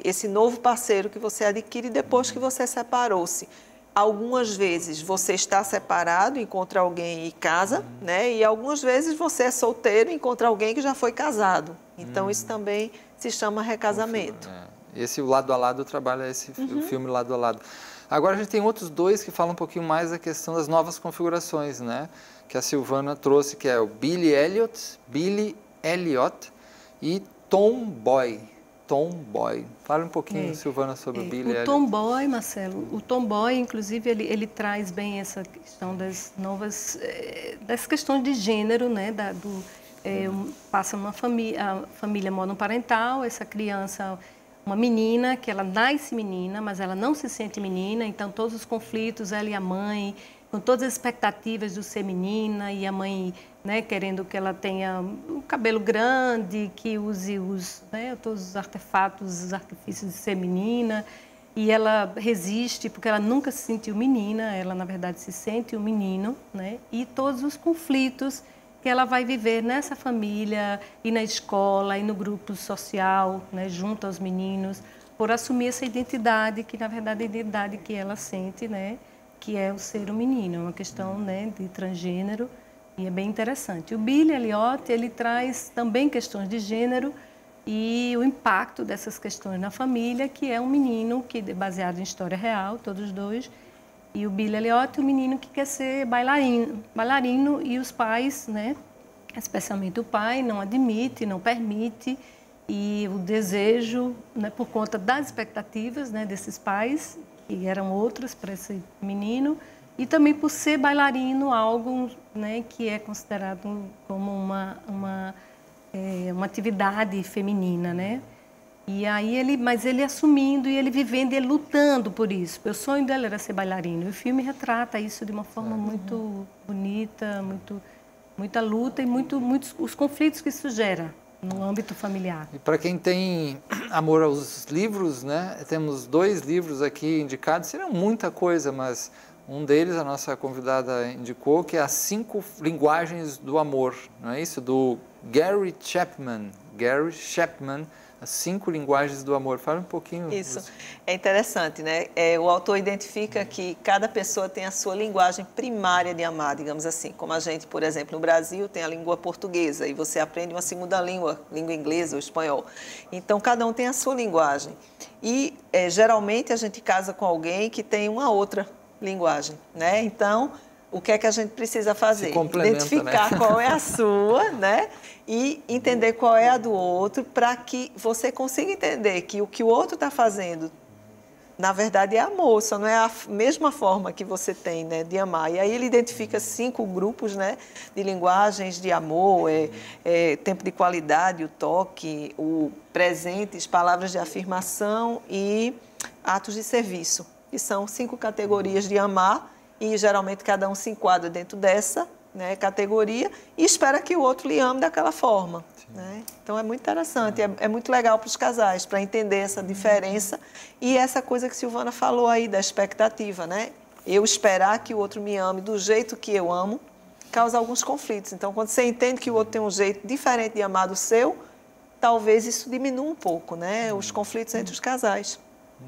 esse novo parceiro que você adquire depois que você separou-se. Algumas vezes você está separado, encontra alguém e casa, né? E algumas vezes você é solteiro e encontra alguém que já foi casado. Então, isso também se chama recasamento. Esse, o Lado a Lado, trabalha esse o filme Lado a Lado. Agora a gente tem outros dois que falam um pouquinho mais da questão das novas configurações, né? Que a Silvana trouxe, que é o Billy Elliot e Tomboy. Tomboy. Fala um pouquinho, Silvana, sobre o Billy Elliot. O Tomboy, Marcelo, o Tomboy, inclusive, ele traz bem essa questão das novas, das questões de gênero, né? Passa numa família, a família monoparental, essa criança... Uma menina, que ela nasce menina, mas ela não se sente menina, então todos os conflitos, ela e a mãe, com todas as expectativas de ser menina e a mãe, né, querendo que ela tenha um cabelo grande, que use todos os artefatos, os artifícios de ser menina. E ela resiste porque ela nunca se sentiu menina, ela, na verdade, se sente um menino, né? E todos os conflitos que ela vai viver nessa família e na escola e no grupo social, né, junto aos meninos, por assumir essa identidade que, na verdade, é a identidade que ela sente, né, que é o ser um menino, é uma questão, né, de transgênero, e é bem interessante. O Billy Elliot, ele traz também questões de gênero e o impacto dessas questões na família, que é um menino que é baseado em história real, todos dois, e o Billy Elliot, o menino que quer ser bailarino e os pais, né, especialmente o pai, não admite, não permite, e o desejo, né, por conta das expectativas, né, desses pais, que eram outras para esse menino, e também por ser bailarino, algo, né, que é considerado como uma atividade feminina, né? E aí mas ele assumindo e ele vivendo e ele lutando por isso. O sonho dele era ser bailarino. E o filme retrata isso de uma forma muito bonita, muita luta e muitos os conflitos que isso gera no âmbito familiar. E para quem tem amor aos livros, né, temos 2 livros aqui indicados, seriam muita coisa, mas um deles a nossa convidada indicou, que é As 5 Linguagens do Amor, não é isso? Do Gary Chapman. Gary Chapman, As 5 Linguagens do Amor. Fala um pouquinho. Isso, é interessante, né? O autor identifica que cada pessoa tem a sua linguagem primária de amar, digamos assim. Como a gente, por exemplo, no Brasil tem a língua portuguesa e você aprende uma segunda língua inglesa ou espanhol. Então, cada um tem a sua linguagem. E, geralmente, a gente casa com alguém que tem uma outra linguagem, né? Então, o que é que a gente precisa fazer? Identificar, né, qual é a sua, né? E entender qual é a do outro, para que você consiga entender que o que o outro está fazendo, na verdade, é amor, só não é a mesma forma que você tem, né, de amar. E aí ele identifica 5 grupos, né, de linguagens de amor, tempo de qualidade, o toque, o presentes, palavras de afirmação e atos de serviço. Que são 5 categorias de amar, e geralmente cada um se enquadra dentro dessa, né, categoria e espera que o outro lhe ame daquela forma. Né? Então é muito interessante, é muito legal para os casais, para entender essa diferença e essa coisa que Silvana falou aí da expectativa. Né? Eu esperar que o outro me ame do jeito que eu amo causa alguns conflitos. Então, quando você entende que o outro tem um jeito diferente de amar do seu, talvez isso diminua um pouco, né, os conflitos entre os casais.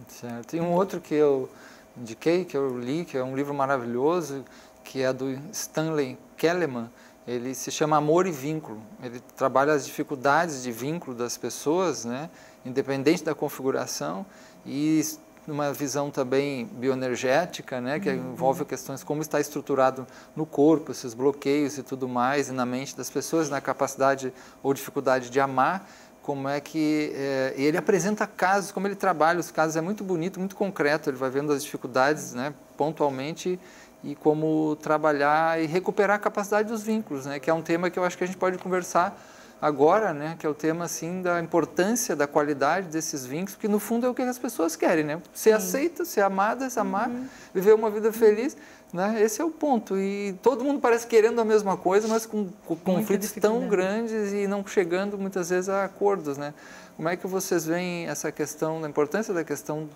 Certo. E um outro que eu indiquei, que eu li, que é um livro maravilhoso, que é do Stanley Keleman. Ele se chama Amor e Vínculo. Ele trabalha as dificuldades de vínculo das pessoas, né, independente da configuração, e numa visão também bioenergética, né, que envolve questões como está estruturado no corpo, esses bloqueios e tudo mais, e na mente das pessoas, na capacidade ou dificuldade de amar. Como é que ele apresenta casos, como ele trabalha os casos, é muito bonito, muito concreto, ele vai vendo as dificuldades, né, pontualmente, e como trabalhar e recuperar a capacidade dos vínculos, né, que é um tema que eu acho que a gente pode conversar agora, né, que é o tema assim da importância da qualidade desses vínculos, porque no fundo é o que as pessoas querem, né, ser aceita, ser amada, se amar, viver uma vida feliz, né, esse é o ponto, e todo mundo parece querendo a mesma coisa, mas com conflitos tão grandes e não chegando muitas vezes a acordos, né. Como é que vocês veem essa questão, a importância da questão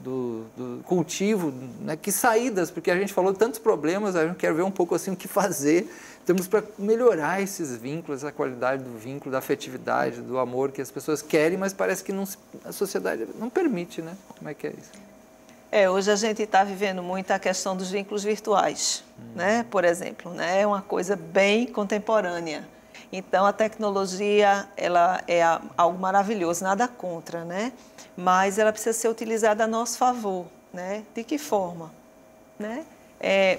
do cultivo, né? Que saídas, porque a gente falou de tantos problemas, a gente quer ver um pouco assim o que fazer, temos para melhorar esses vínculos, a qualidade do vínculo, da afetividade, do amor que as pessoas querem, mas parece que a sociedade não permite, né? Como é que é isso? Hoje a gente está vivendo muito a questão dos vínculos virtuais, né? Por exemplo, né? É uma coisa bem contemporânea. Então, a tecnologia, ela é algo maravilhoso, nada contra, né? Mas ela precisa ser utilizada a nosso favor, né? De que forma? Né?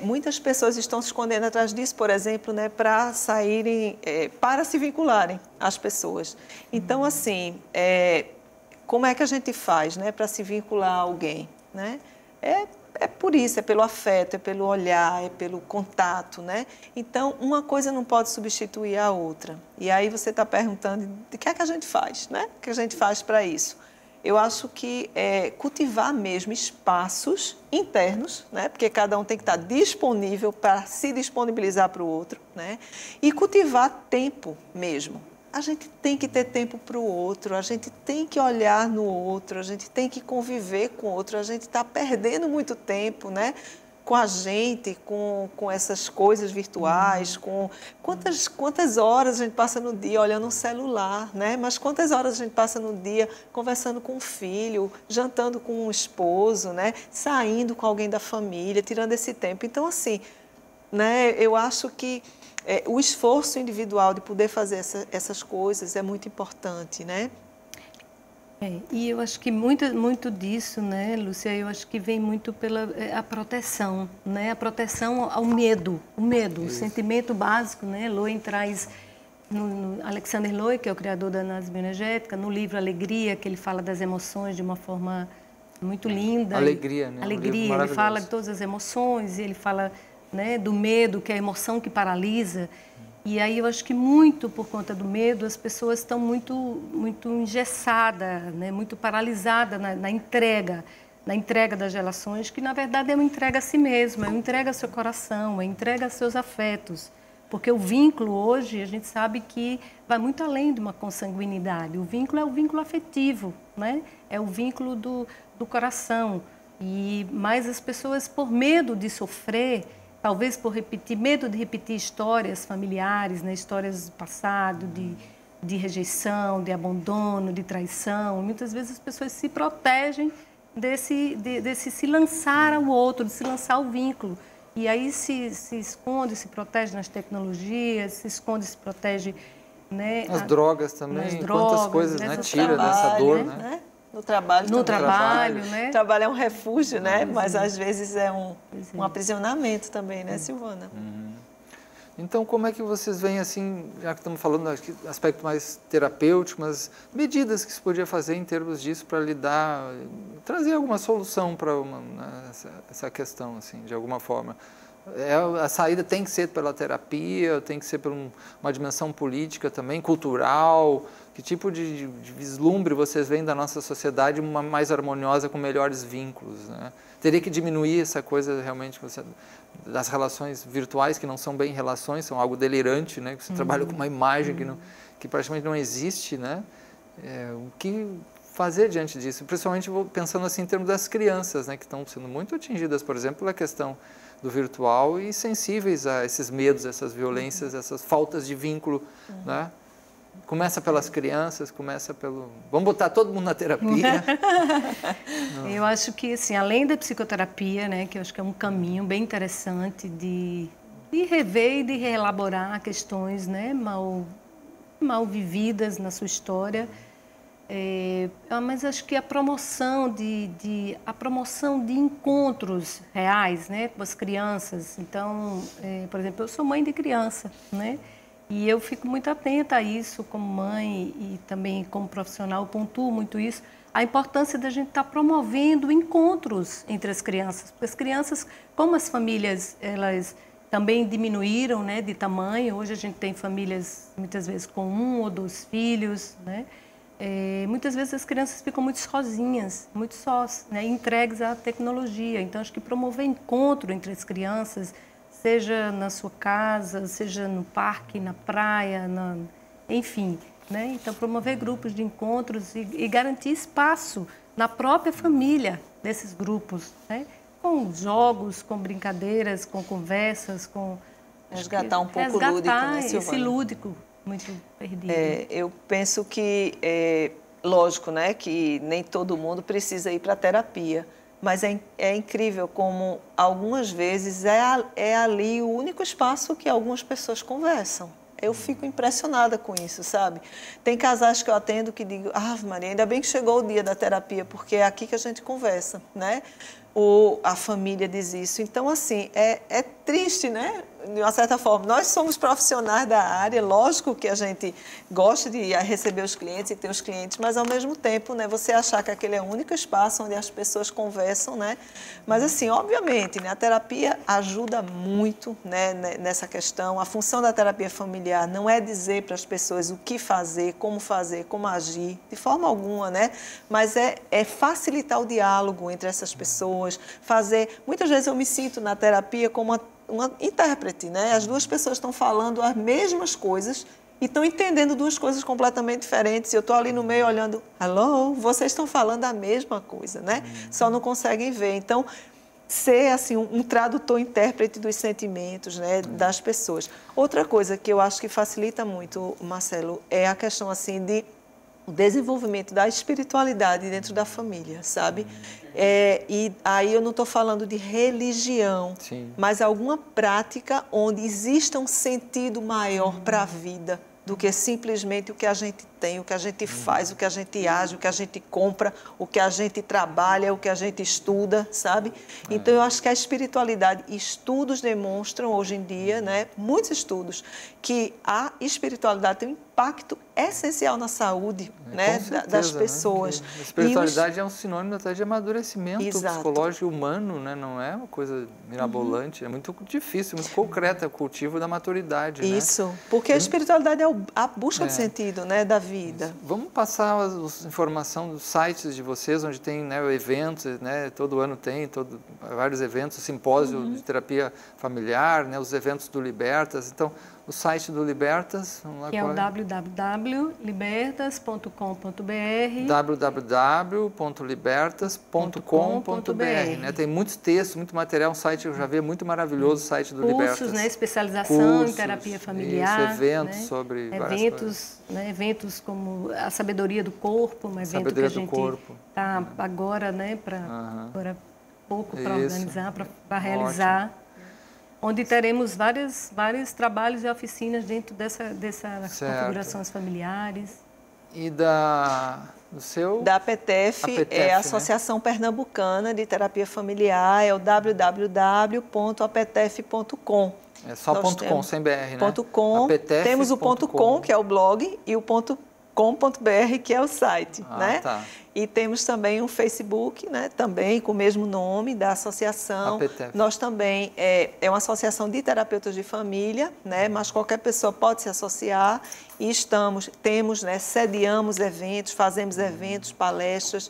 Muitas pessoas estão se escondendo atrás disso, por exemplo, né? Para saírem, para se vincularem às pessoas. Então, assim, como é que a gente faz, né? Para se vincular a alguém, né? É por isso, é pelo afeto, é pelo olhar, é pelo contato, né? Então, uma coisa não pode substituir a outra. E aí você está perguntando, o que é que a gente faz, né? O que a gente faz para isso? eu acho que cultivar mesmo espaços internos, né? Porque cada um tem que estar disponível para se disponibilizar para o outro, né? E cultivar tempo mesmo. A gente tem que ter tempo para o outro, a gente tem que olhar no outro, a gente tem que conviver com o outro, a gente está perdendo muito tempo, né? Com a gente, com essas coisas virtuais, com quantas horas a gente passa no dia olhando um celular, né? Mas quantas horas a gente passa no dia conversando com um filho, jantando com um esposo, né? Saindo com alguém da família, tirando esse tempo. Então, assim, né? Eu acho que o esforço individual de poder fazer essas coisas é muito importante, né? E eu acho que muito disso, né, Lúcia, eu acho que vem muito pela a proteção, né, a proteção ao medo, o sentimento básico, né, Lowen traz, Alexander Lowen, que é o criador da análise bioenergética, no livro Alegria, que ele fala das emoções de uma forma muito linda. Alegria, né? Alegria, ele fala de todas as emoções, ele fala, né, do medo, que é a emoção que paralisa. E aí eu acho que muito por conta do medo, as pessoas estão muito engessadas, né? Muito paralisadas na entrega das relações, que na verdade é uma entrega a si mesma, é uma entrega ao seu coração, é uma entrega aos seus afetos. Porque o vínculo hoje, a gente sabe que vai muito além de uma consanguinidade. O vínculo é o vínculo afetivo, né? É o vínculo do coração. Mas as pessoas, por medo de sofrer, talvez por medo de repetir histórias familiares, né? Histórias do passado, de rejeição, de abandono, de traição. Muitas vezes as pessoas se protegem desse se lançar ao outro, de se lançar ao vínculo. E aí se esconde, se protege nas tecnologias, se esconde, se protege... Né? As drogas também, nas drogas, quantas coisas, né? Tira trabalho, dessa dor, né? No trabalho no também. trabalho, né? O trabalho é um refúgio, né? Mas às vezes é um aprisionamento também, né, Silvana? Então, como é que vocês veem, assim, já que estamos falando do aspecto mais terapêutico, mas medidas que se podia fazer em termos disso para lidar, trazer alguma solução para essa questão, assim, de alguma forma? A saída tem que ser pela terapia, tem que ser por uma dimensão política também, cultural. Que tipo de vislumbre vocês veem da nossa sociedade uma mais harmoniosa, com melhores vínculos, né? Teria que diminuir essa coisa realmente das relações virtuais, que não são bem relações, são algo delirante, né? Que você trabalha com uma imagem que praticamente não existe, né? O que fazer diante disso? Principalmente pensando assim em termos das crianças, né? Que estão sendo muito atingidas, por exemplo, pela questão do virtual e sensíveis a esses medos, essas violências, essas faltas de vínculo, né? Começa pelas crianças, começa pelo... Vamos botar todo mundo na terapia. Eu acho que, assim, além da psicoterapia, né, que eu acho que é um caminho bem interessante de rever e de reelaborar questões, né, mal vividas na sua história, mas acho que a promoção de encontros reais, né, com as crianças. Então, por exemplo, eu sou mãe de criança, né? E eu fico muito atenta a isso como mãe e também como profissional, pontuo muito isso, a importância da gente estar promovendo encontros entre as crianças. Porque as crianças, como as famílias, elas também diminuíram, né, de tamanho, hoje a gente tem famílias muitas vezes com 1 ou 2 filhos, né? Muitas vezes as crianças ficam muito sozinhas, muito sós, né, entregues à tecnologia. Então, acho que promover encontro entre as crianças, seja na sua casa, seja no parque, na praia, enfim, né? Então, promover grupos de encontros e garantir espaço na própria família desses grupos, né? Com jogos, com brincadeiras, com conversas, com... Resgatar um pouco o lúdico, né, Silvana? Esse lúdico muito perdido. Eu penso que, lógico, né, que nem todo mundo precisa ir para a terapia, mas é incrível como algumas vezes é ali o único espaço que algumas pessoas conversam. Eu fico impressionada com isso, sabe? Tem casais que eu atendo que digo, Maria, ainda bem que chegou o dia da terapia, porque é aqui que a gente conversa, né? ou a família diz isso. Então, assim, é triste, né? De uma certa forma. Nós somos profissionais da área, lógico que a gente gosta de receber os clientes e ter os clientes, mas, ao mesmo tempo, né, você achar que aquele é o único espaço onde as pessoas conversam, né? Mas, assim, obviamente, né, a terapia ajuda muito, né, nessa questão. A função da terapia familiar não é dizer para as pessoas o que fazer, como agir, de forma alguma, né? Mas é facilitar o diálogo entre essas pessoas, fazer... Muitas vezes eu me sinto na terapia como uma intérprete, né? As duas pessoas estão falando as mesmas coisas e estão entendendo duas coisas completamente diferentes. Eu estou ali no meio olhando, alô, vocês estão falando a mesma coisa, né? Só não conseguem ver. Então, ser assim um tradutor, intérprete dos sentimentos, né, das pessoas. Outra coisa que eu acho que facilita muito, Marcelo, é a questão assim de o desenvolvimento da espiritualidade dentro da família, sabe? E aí eu não estou falando de religião, Sim. mas alguma prática onde exista um sentido maior para a vida do que simplesmente o que a gente tem, o que a gente faz, o que a gente age, o que a gente compra, o que a gente trabalha, o que a gente estuda, sabe? Então, eu acho que a espiritualidade, estudos demonstram hoje em dia, né, muitos estudos, que a espiritualidade tem um impacto essencial na saúde, né, certeza, das pessoas. Né? A espiritualidade é um sinônimo até de amadurecimento psicológico e humano, né? Não é uma coisa mirabolante, é muito difícil, muito concreta, é o cultivo da maturidade. Isso, né? Porque a espiritualidade é a busca do sentido, né, da vida. Isso. Vamos passar a informação dos sites de vocês, onde tem, né, eventos, né, todo ano tem vários eventos, simpósio de terapia familiar, né, os eventos do Libertas. Então, o site do Libertas, vamos lá, que é o www.libertas.com.br www.libertas.com.br, né? Tem muitos textos, muito material, um site que eu já vi muito maravilhoso, o site do Libertas. Cursos, né? Especialização em terapia familiar. Isso, eventos, né? sobre várias coisas. Né? Eventos como a sabedoria do corpo, um evento que a gente está agora, né? Agora pouco para organizar, para realizar. Ótimo. Onde teremos vários trabalhos e oficinas dentro dessas configurações familiares. E do seu? Da APTF, é a Associação Pernambucana de Terapia Familiar, é o www.aptf.com. É só .com, sem BR, né? .com. Temos o .com, que é o blog, e o .com.br, que é o site, né? Tá. E temos também um Facebook, né, também com o mesmo nome da associação. APTF. Nós também, é uma associação de terapeutas de família, né, mas qualquer pessoa pode se associar e temos, né, sediamos eventos, fazemos eventos, palestras,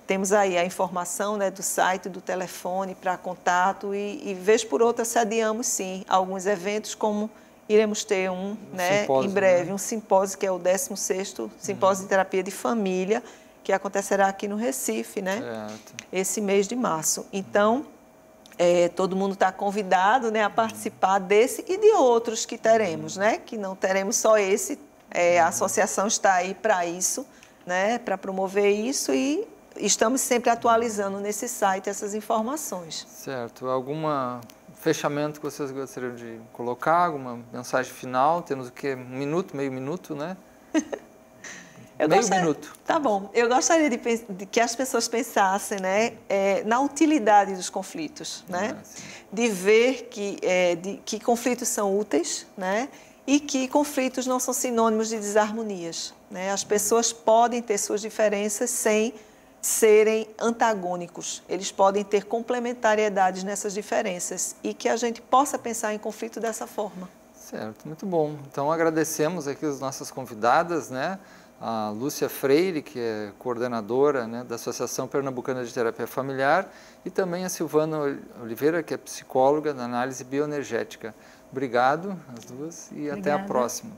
temos aí a informação, né, do site, do telefone para contato e vez por outra sediamos sim alguns eventos, como iremos ter né, simpósio, em breve, né? um simpósio que é o 16º Simpósio de Terapia de Família, que acontecerá aqui no Recife, né? Certo. Esse mês de março. Então, todo mundo está convidado, né, a participar desse e de outros que teremos, né? Que não teremos só esse. A associação está aí para isso, né? Para promover isso e estamos sempre atualizando nesse site essas informações. Certo. Algum fechamento que vocês gostariam de colocar? Alguma mensagem final? Temos o quê? 1 minuto, meio minuto, né? Meio minuto. Tá bom. Eu gostaria de que as pessoas pensassem, né, na utilidade dos conflitos, né? De ver que conflitos são úteis, né? E que conflitos não são sinônimos de desarmonias, né? As pessoas podem ter suas diferenças sem serem antagônicos. Eles podem ter complementariedades nessas diferenças e que a gente possa pensar em conflito dessa forma. Certo, muito bom. Então agradecemos aqui as nossas convidadas, né? A Lúcia Freire, que é coordenadora, né, da Associação Pernambucana de Terapia Familiar, e também a Silvana Oliveira, que é psicóloga da análise bioenergética. Obrigado, as duas, e até a próxima.